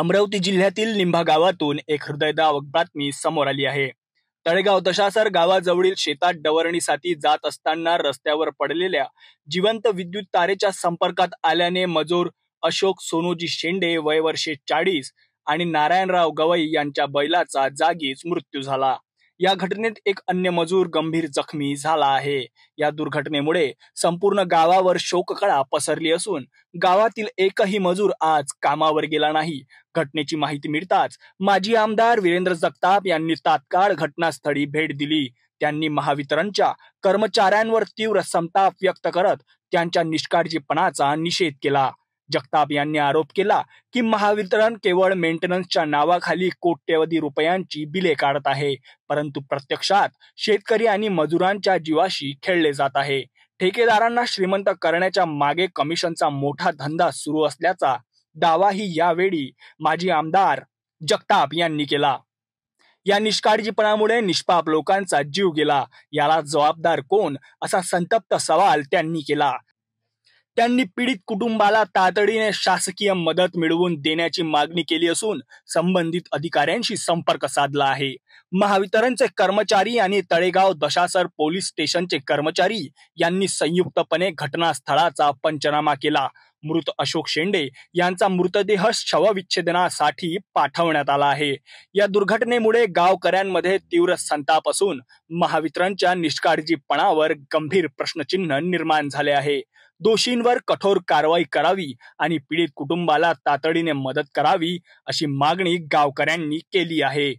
अमरावती जिल्ह्यातील निंभा गावातून एक हृदयद्रावक बातमी समोर आली आहे। तळेगाव दशासर गावाजवळील शेतात डवरणीसाठी जात असताना रस्त्यावर पडलेल्या जिवंत विद्युत तारेच्या संपर्कात आल्याने मजूर अशोक सोनूजी शेंडे वय वर्षे 40 आणि नारायणराव गवई यांच्या बैलाचा जागीच मृत्यू झाला। या घटनेत एक अन्य मजूर गंभीर जखमी झाला आहे। या दुर्घटनेमुळे संपूर्ण गावावर शोककळा पसरली असून गावातील एकही मजूर आज कामावर गेला नाही। घटनेची माहिती मिळताच माजी आमदार वीरेंद्र जगताप यांनी तात्काळ घटनास्थळी भेट दिली। त्यांनी महावितरणच्या कर्मचाऱ्यांवर तीव्र संताप व्यक्त करत त्यांच्या निष्काळजीपणाचा निषेध केला। जगताप यांनी आरोप केला की महावितरण केवळ मेंटेनन्सच्या नावाखाली कोट्यवधी रुपयांची बिले काढत आहे, परंतु प्रत्यक्षात शेतकरी आणि मजुरांच्या जीवाशी खेळले जात आहे। ठेकेदारांना श्रीमंत करण्याच्या मागे कमिशनचा मोठा धंदा सुरू असल्याचा दावाही यावेळी माजी आमदार जगताप यांनी केला। या निष्काळजीपणामुळे निष्पाप लोकांचा जीव गेला, याला जबाबदार कोण असा संतप्त सवाल त्यांनी केला। त्यांनी पीडित कुटुंबाला तातडीने शासकीय मदत मिळवून देण्याची मागणी केली असून संबंधित अधिकाऱ्यांशी संपर्क साधला आहे। महावितरणचे कर्मचारी आणि तळेगाव दशासर पोलीस स्टेशनचे कर्मचारी यांनी संयुक्तपणे घटनास्थळाचा पंचनामा केला। मृत अशोक शेंडे यांचा मृतदेह शवविच्छेदनासाठी पाठवण्यात आला आहे। या दुर्घटनेमुळे गावकऱ्यांमध्ये तीव्र संताप असून महावितरणच्या निष्काळजीपणावर गंभीर प्रश्नचिन्ह निर्माण झाले आहे। दोषींवर कठोर कारवाई करावी आणि पीडित कुटुंबाला तातडीने मदत करावी अशी मागणी गावकऱ्यांनी केली आहे।